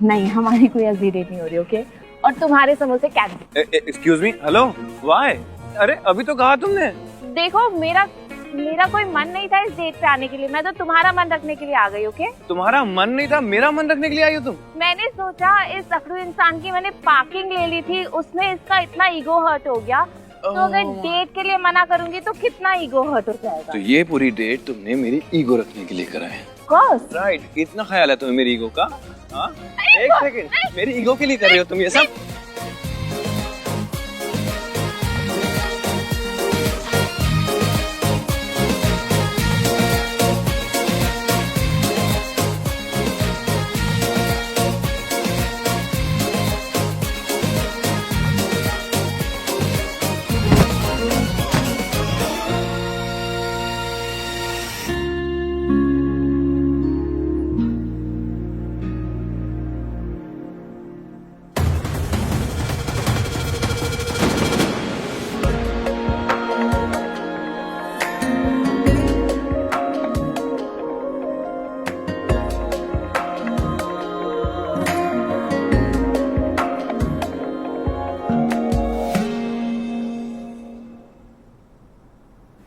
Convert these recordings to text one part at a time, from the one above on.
नहीं, हमारी कोई आज डेट नहीं हो रही, ओके? और तुम्हारे समोसे cancel. Excuse me, hello, why? अरे अभी तो कहा तुमने। देखो मेरा कोई मन नहीं था इस डेट पे आने के लिए, मैं तो तुम्हारा मन रखने के लिए आ गई, ओके? तुम्हारा मन नहीं था, मेरा मन रखने के लिए आई हो तुम? मैंने सोचा इस अकड़ू इंसान की मैंने पार्किंग ले ली थी, उसमें इसका इतना ईगो हर्ट हो गया, तो अगर डेट के लिए मना करूंगी तो कितना ईगो हर्ट हो जाएगा। तो ये पूरी डेट तुमने मेरी ईगो रखने के लिए करा है? राइट, इतना ख्याल है तुम्हें मेरी ईगो का? हाँ, एक सेकंड, मेरी ईगो के लिए कर रहे हो तुम ये सब?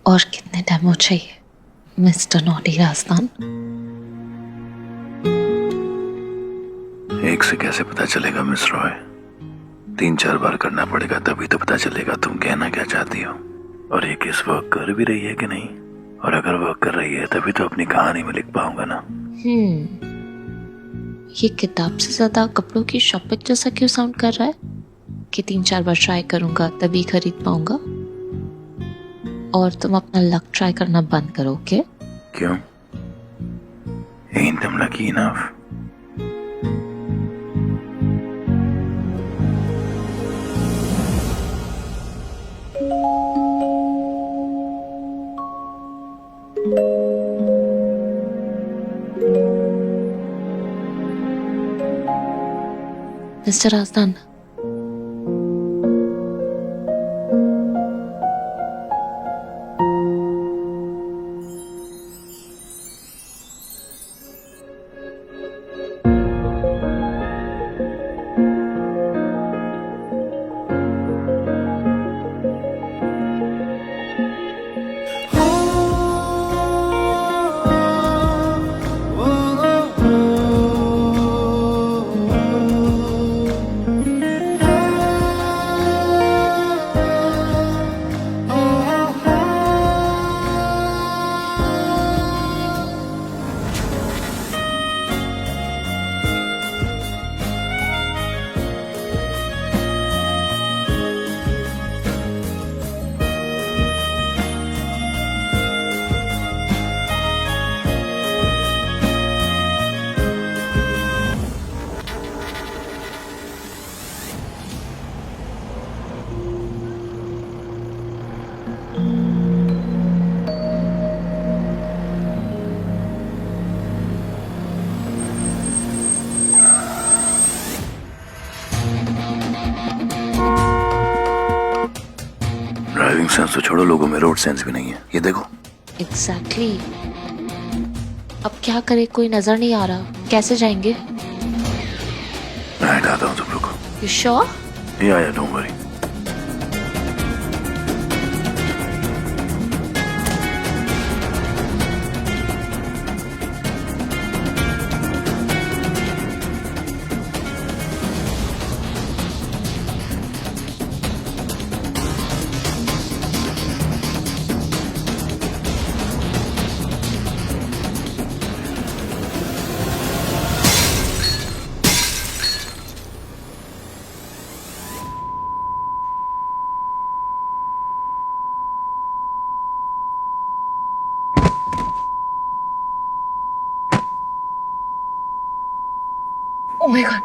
और कितने डेमो चाहिए मिस्टर नॉटी राजस्थान? एक से कैसे पता चलेगा मिस रॉय? 3-4 बार करना पड़ेगा तभी तो पता चलेगा तुम कहना क्या चाहती हो, और ये किस वर्क कर भी रही है कि नहीं। और अगर वर्क कर रही है तभी तो अपनी कहानी में लिख पाऊंगा ना। ये किताब से ज्यादा कपड़ों की शॉपिंग जैसा क्यों साउंड कर रहा है कि 3-4 बार ट्राई करूंगा तभी खरीद पाऊंगा? और तुम अपना लक ट्राई करना बंद करो, ओके? क्यों? Ain't them lucky enough? Mister Rajasthan, driving sense तो छोड़ो, लोगों में रोड सेंस भी नहीं है, ये देखो। एग्जैक्टली। अब क्या करे, कोई नजर नहीं आ रहा, कैसे जाएंगे? मैं हटाता हूँ तुम लोग को। You sure? Yeah don't worry. Oh my God.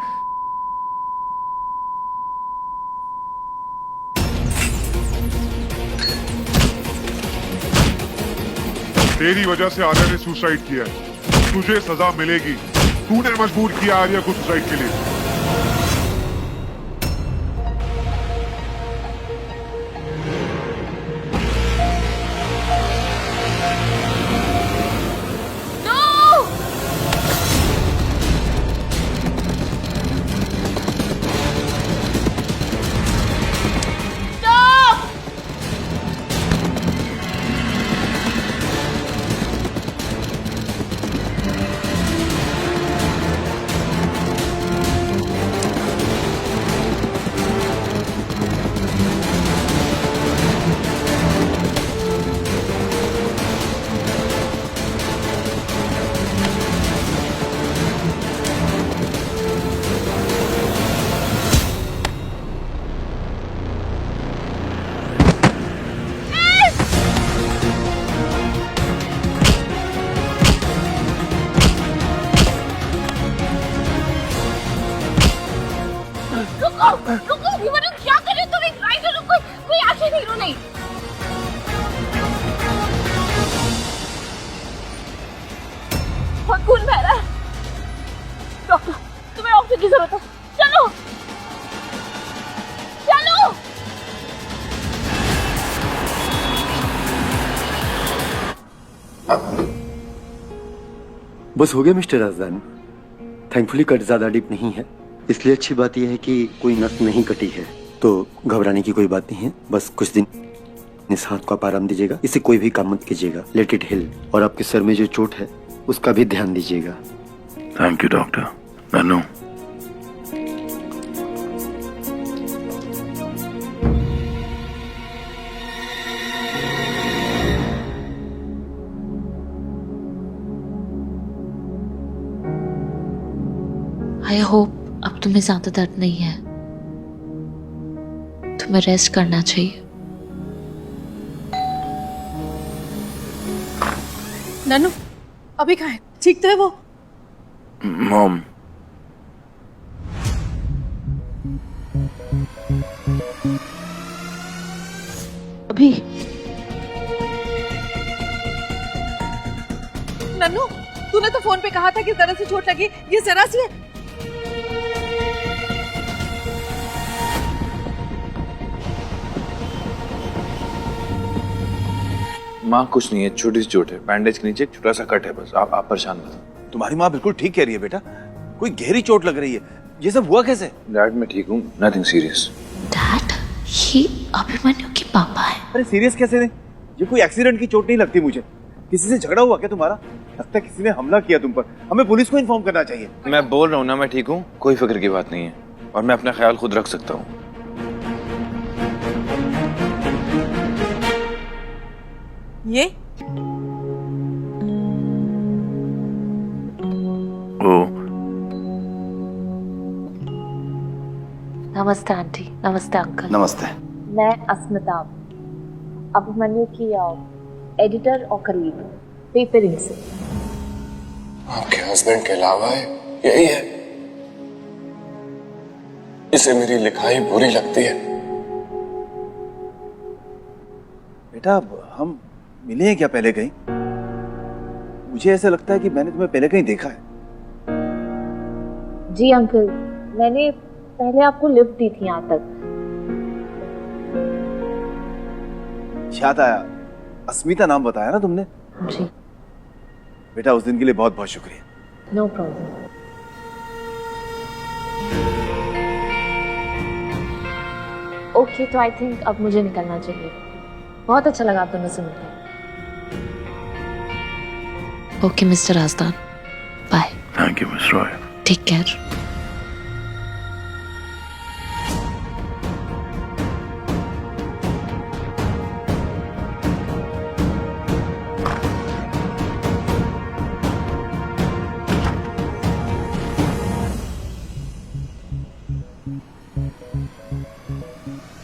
तेरी वजह से आर्या ने सुसाइड किया है, तुझे सजा मिलेगी। तूने मजबूर किया आर्या को सुसाइड के लिए। रुको अभिमन्यु, क्या कर रहे हो तुम? एक राइडर हो, कोई एक्शन हीरो नहीं। बहुत खून बह रहा है। डॉक्टर, तुम्हें ऑक्सीजन की जरूरत है। चलो चलो। बस हो गया मिस्टर राजदान। थैंकफुली कट ज्यादा डीप नहीं है, इसलिए अच्छी बात यह है कि कोई नस नहीं कटी है, तो घबराने की कोई बात नहीं है। बस कुछ दिन इस हाथ को आप आराम दीजिएगा, इसे कोई भी काम मत कीजिएगा, लेट इट हिल। और आपके सर में जो चोट है उसका भी ध्यान दीजिएगा। Thank you doctor. Nannu, I hope अब तुम्हें ज्यादा दर्द नहीं है, तुम्हें रेस्ट करना चाहिए। नन्नू अभी कहाँ है? ठीक तो है वो? मॉम, अभी नन्नू, तूने तो फोन पे कहा था कि इस तरह से चोट लगी, ये जरा सी है। माँ कुछ नहीं है, छोटी सी चोट है, बैंडेज के नीचे एक छोटा सा कट है बस। आप परेशान मत हो। तुम्हारी माँ बिल्कुल ठीक कह रही है बेटा, कोई गहरी चोट लग रही है। ये सब हुआ कैसे? डैड मैं ठीक हूँ, नथिंग सीरियस। डैड, ये अभिमन्यु के पापा है। अरे सीरियस कैसे नहीं? ये कोई एक्सीडेंट की चोट नहीं लगती मुझे। किसी से झगड़ा हुआ क्या तुम्हारा? लगता है किसी ने हमला किया तुम पर। हमें पुलिस को इन्फॉर्म करना चाहिए। मैं बोल रहा हूँ ना, मैं ठीक हूँ, कोई फिक्र की बात नहीं है, और मैं अपना ख्याल खुद रख सकता हूँ। ये ओ नमस्ते आंटी। नमस्ते अंकल। नमस्ते। मैं अस्मिता, अभिमन्यु की एडिटर और कलीग, पेपरिंग से। आपके हस्बैंड के अलावा है, यही है। इसे मेरी लिखाई बुरी लगती है। बेटा हम मिले हैं क्या पहले कहीं? मुझे ऐसा लगता है कि मैंने तुम्हें पहले कहीं देखा है। जी अंकल, मैंने पहले आपको लिफ्ट दी थी यहाँ तक। याद आया, अस्मिता नाम बताया ना तुमने? जी। बेटा उस दिन के लिए बहुत बहुत शुक्रिया। No problem. ओके, तो आई थिंक अब मुझे निकलना चाहिए। बहुत अच्छा लगा आप दोनों से मिलकर। Okay mister Rajdan, bye. Thank you miss Roy. Take care.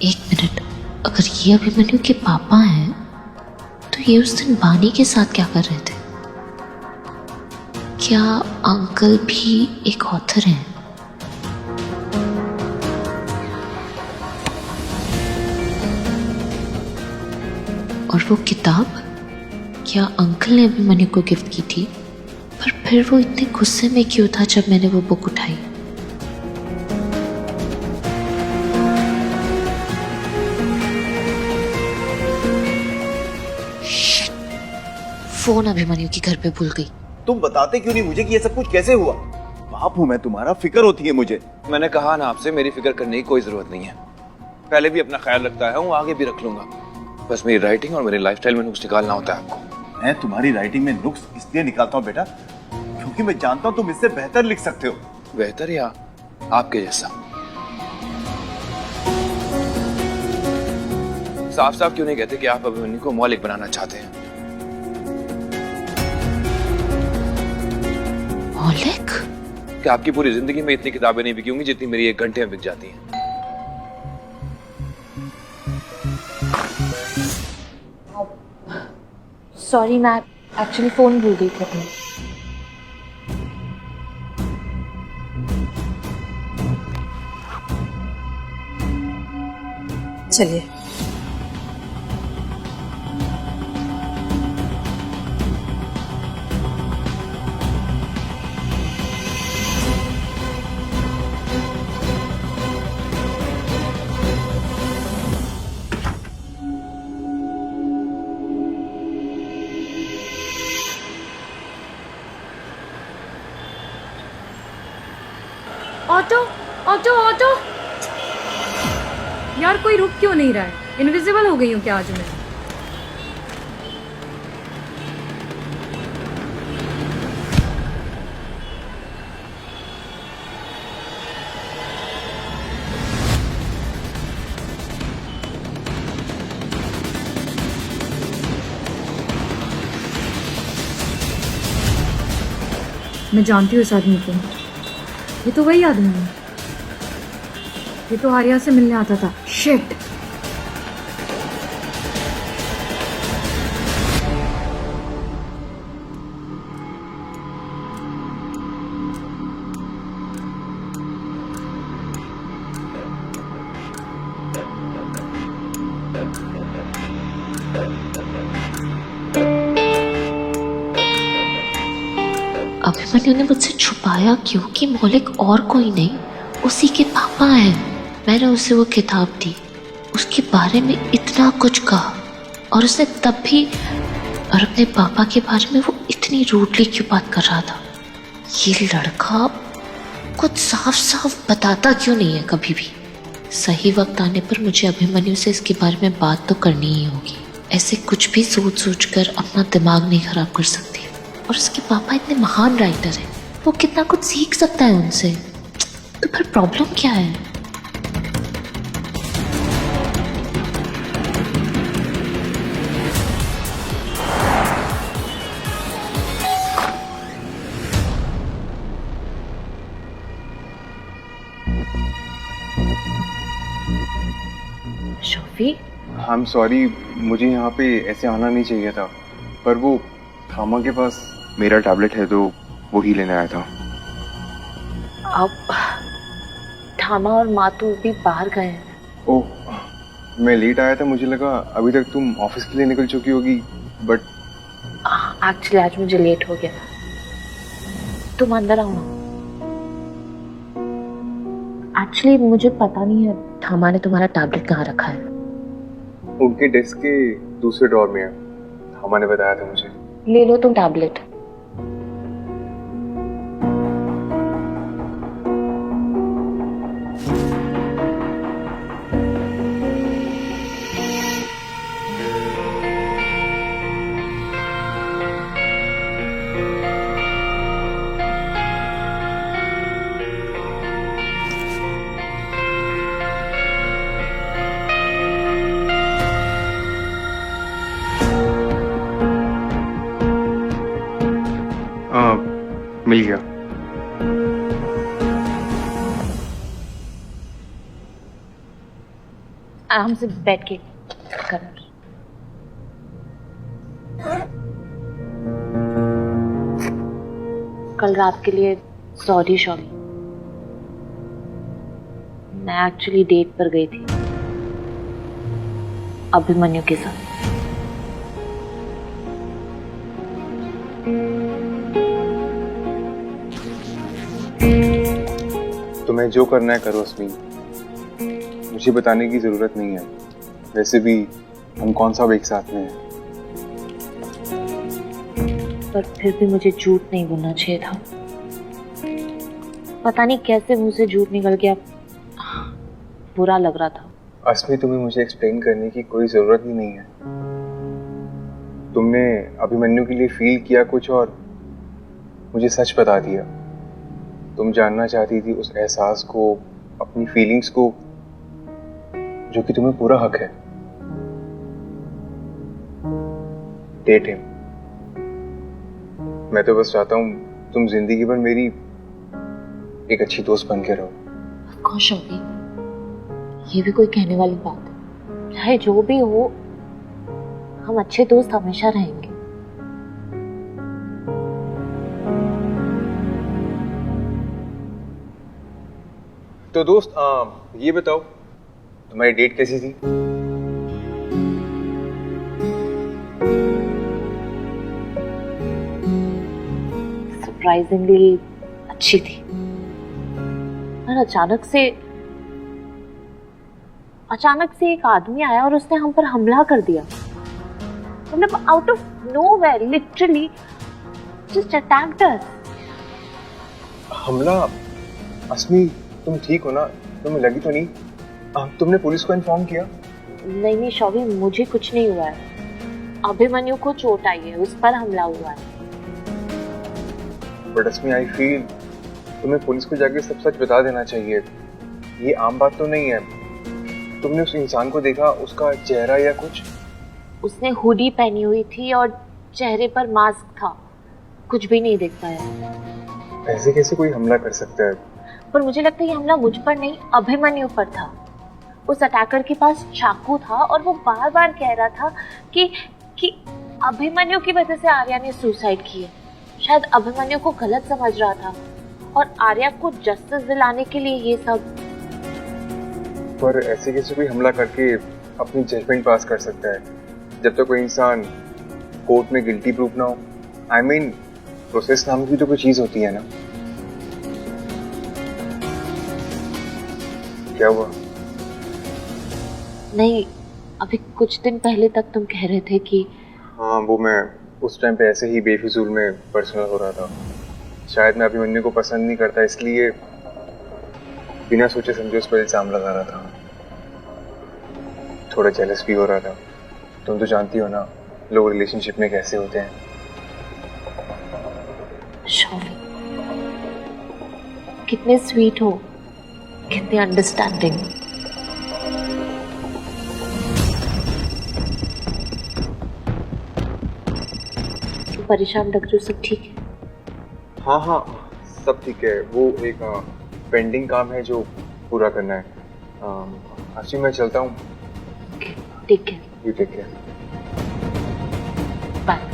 एक मिनट, अगर ये अभिमन्यु के पापा हैं तो ये उस दिन बानी के साथ क्या कर रहे थे? क्या अंकल भी एक ऑथर हैं? और वो किताब क्या अंकल ने अभिमन्यु को गिफ्ट की थी? पर फिर वो इतने गुस्से में क्यों था जब मैंने वो बुक उठाई? फोन अभिमन्यु की घर पे भूल गई। तुम बताते क्यों नहीं मुझे कि ये सब कुछ कैसे हुआ? बाप हूं मैं तुम्हारा, फिक्र होती है मुझे। मैंने कहा ना आपसे, मेरी फिक्र करने की कोई जरूरत नहीं है। पहले भी अपना ख्याल रखता है, आगे भी रख लूंगा। बस मेरी राइटिंग और मेरी लाइफस्टाइल में नुक्स निकालना होता है आपको। मैं तुम्हारी राइटिंग में नुक्स इसलिए निकालता हूँ बेटा क्योंकि मैं जानता हूँ तुम इससे बेहतर लिख सकते हो। बेहतर या आपके जैसा? साफ साफ क्यों नहीं कहते कि आप अभिमन्यु को मौलिक बनाना चाहते हैं? मौलिक? कि आपकी पूरी जिंदगी में इतनी किताबें नहीं बिकी होंगी जितनी मेरी 1 घंटे में बिक जाती हैं। सॉरी, मैं एक्चुअली फोन भूल गई थी अपनी। चलिए। ऑटो ऑटो ऑटो, यार कोई रुक क्यों नहीं रहा है? इनविजिबल हो गई हूँ क्या आज मैं? मैं जानती हूँ इस आदमी को, ये तो वही आदमी है, ये तो आर्या से मिलने आता था। शिट। अभिमन्यु ने मुझसे छुपाया क्यों कि मौलिक और कोई नहीं, उसी के पापा हैं। मैंने उसे वो किताब दी, उसके बारे में इतना कुछ कहा, और उसने तब भी, और अपने पापा के बारे में वो इतनी रूडली क्यों बात कर रहा था? ये लड़का कुछ साफ साफ बताता क्यों नहीं है कभी भी? सही वक्त आने पर मुझे अभिमन्यु से इसके बारे में बात तो करनी ही होगी। ऐसे कुछ भी सोच सोच कर अपना दिमाग नहीं खराब कर सकती। और उसके पापा इतने महान राइटर हैं, वो कितना कुछ सीख सकता है उनसे। तो फिर प्रॉब्लम क्या है? शोफी, आई एम सॉरी, मुझे यहाँ पे ऐसे आना नहीं चाहिए था, पर वो थामा के पास मेरा टैबलेट है तो वो ही लेने आया था। अब थामा और मातू भी बाहर गए हैं। ओह, मैं लेट आया था, मुझे लगा अभी तक तुम ऑफिस के लिए निकल चुकी होगी, बट एक्चुअली आज मुझे लेट हो गया। तुम अंदर आओ ना। एक्चुअली मुझे पता नहीं है थामा ने तुम्हारा टैबलेट कहाँ रखा है। उनके डेस्क के दूसरे ड्रॉर में है, थामा ने बताया था मुझे। ले लो तुम टैबलेट। मिल गया। आराम से बैठ के कर। कल रात के लिए सॉरी शॉरी, मैं एक्चुअली डेट पर गई थी अभिमन्यु के साथ। तुम्हें जो करना है करो अस्मी, मुझे बताने की जरूरत नहीं है। वैसे भी हम कौन सा एक साथ में हैं। पर फिर भी मुझे झूठ नहीं बोलना चाहिए था। पता नहीं कैसे मुंह से झूठ निकल गया, बुरा लग रहा था। अस्मी, तुम्हें मुझे एक्सप्लेन करने की कोई जरूरत ही नहीं है। तुमने अभिमन्यु के लिए फील किया कुछ और मुझे सच बता दिया। तुम जानना चाहती थी उस एहसास को, अपनी फीलिंग्स को, जो कि तुम्हें पूरा हक है। Date him. मैं तो बस चाहता हूं तुम जिंदगी भर मेरी एक अच्छी दोस्त बन के रहो। खुश होगी, ये भी कोई कहने वाली बात है? चाहे जो भी हो, हम अच्छे दोस्त हमेशा रहेंगे। तो दोस्त, ये बताओ तुम्हारी डेट कैसी थी? सरप्राइजिंगली अच्छी थी। और अचानक से एक आदमी आया और उसने हम पर हमला कर दिया। मतलब out of nowhere, literally just attacked us. हमला? अस्मी, तुम ठीक हो ना? तुम्हें लगी तो नहीं? तुमने पुलिस को इन्फॉर्म किया? नहीं शौवी, मुझे कुछ नहीं हुआ है। अभिमन्यु को चोट आई है, उस पर हमला हुआ है। बट अस्मी, आई फील तुम्हें पुलिस को जाके सब सच बता देना चाहिए। ये आम बात तो नहीं है। तुमने उस इंसान को देखा, उसका चेहरा या कुछ? उसने हुडी पहनी हुई थी और चेहरे पर मास्क था, कुछ भी नहीं दिख पाया। ऐसे कैसे कोई हमला कर सकता है? पर मुझे लगता है ये हमला मुझ पर नहीं, अभिमन्यु पर था। उस अटैकर के पास चाकू था और वो बार बार कह रहा था कि अभिमन्यु की वजह से आर्या ने सुसाइड की है। शायद अभिमन्यु को गलत समझ रहा था और आर्या को जस्टिस दिलाने के लिए ये सब। पर ऐसे कैसे कोई हमला करके अपनी जजमेंट पास कर सकता है जब तक कोई इंसान कोर्ट में गिल्टी प्रूफ ना हो? आई मीन, प्रोसेस नाम की तो कोई चीज होती है ना। क्या हुआ? नहीं, अभी कुछ दिन पहले तक तुम कह रहे थे कि हाँ, वो मैं उस टाइम पे ऐसे ही बेफिजूल में पर्सनल हो रहा था। शायद मैं अभिमन्यु को पसंद नहीं करता, इसलिए बिना सोचे समझे उस पर इल्जाम लगा रहा था। थोड़ा जेलस भी हो रहा था। तुम तो जानती हो ना, लोग रिलेशनशिप में कैसे होते हैं। शौवी, कितने स्वीट हो, कितने अंडरस्टैंडिंग। परेशान लग रही हो, सब ठीक है? हाँ हाँ, सब ठीक है। वो एक पेंडिंग काम है जो पूरा करना है। आशी, मैं चलता हूँ। Take care. You take care. Bye.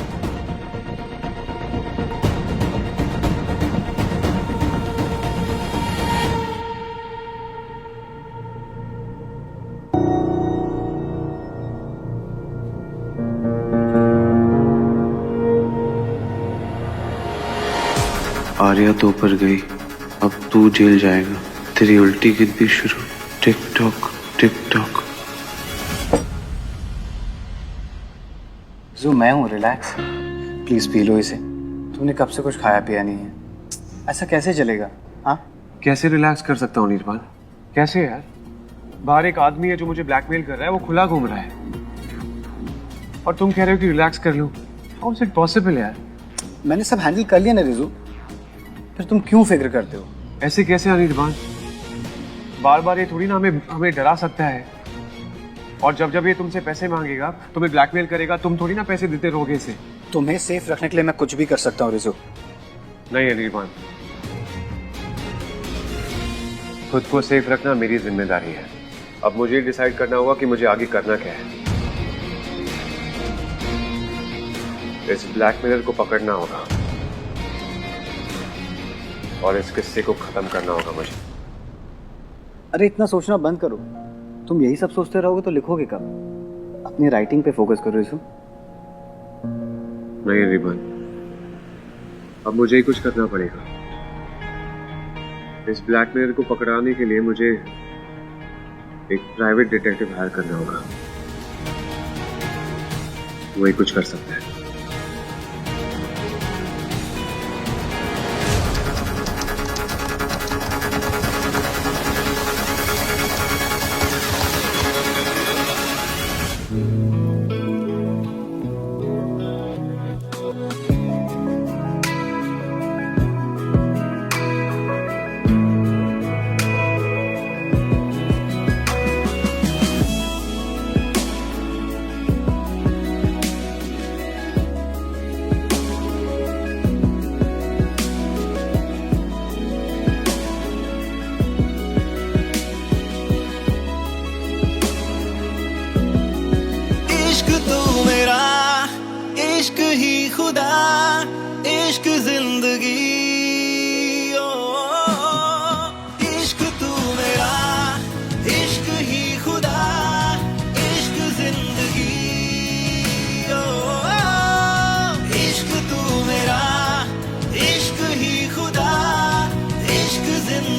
Arya तो ऊपर गई, अब तू जेल जाएगा। तेरी उल्टी गिनती शुरू। Tick tock tick tock. जो मैं हूँ, रिलैक्स। प्लीज पी लो इसे। तुमने कब से कुछ खाया पिया नहीं है, ऐसा कैसे चलेगा? हाँ, कैसे रिलैक्स कर सकता हूँ निर्मल? कैसे यार? बाहर एक आदमी है जो मुझे ब्लैकमेल कर रहा है, वो खुला घूम रहा है, और तुम कह रहे हो कि रिलैक्स कर लो। हाउ इज इट पॉसिबल यार? मैंने सब हैंडल कर लिया ना रिजू, फिर तुम क्यों फिक्र करते हो? ऐसे कैसे अनिर्बान? बार बार ये थोड़ी ना हमें डरा सकता है। और जब जब ये तुमसे पैसे मांगेगा, तुम्हें ब्लैकमेल करेगा, तुम थोड़ी ना पैसे देते रहोगे इसे। तुम्हें सेफ रखने के लिए मैं कुछ भी कर सकता हूँ रिजू। नहीं अनिर्बान, खुद को सेफ रखना मेरी जिम्मेदारी है। अब मुझे डिसाइड करना होगा कि मुझे आगे करना क्या है। इस ब्लैकमेलर को पकड़ना होगा और इस किस्से को खत्म करना होगा मुझे। अरे इतना सोचना बंद करो। तुम यही सब सोचते रहोगे तो लिखोगे कब? अपनी राइटिंग पे फोकस करो रिजू। नहीं रिबन, अब मुझे ही कुछ करना पड़ेगा। इस ब्लैकमेलर को पकड़ाने के लिए मुझे एक प्राइवेट डिटेक्टिव हायर करना होगा। वही कुछ कर सकता है। इश्क ही खुदा, इश्क जिंदगी, ओ इश्क तू मेरा, इश्क ही खुदा। जिंदगी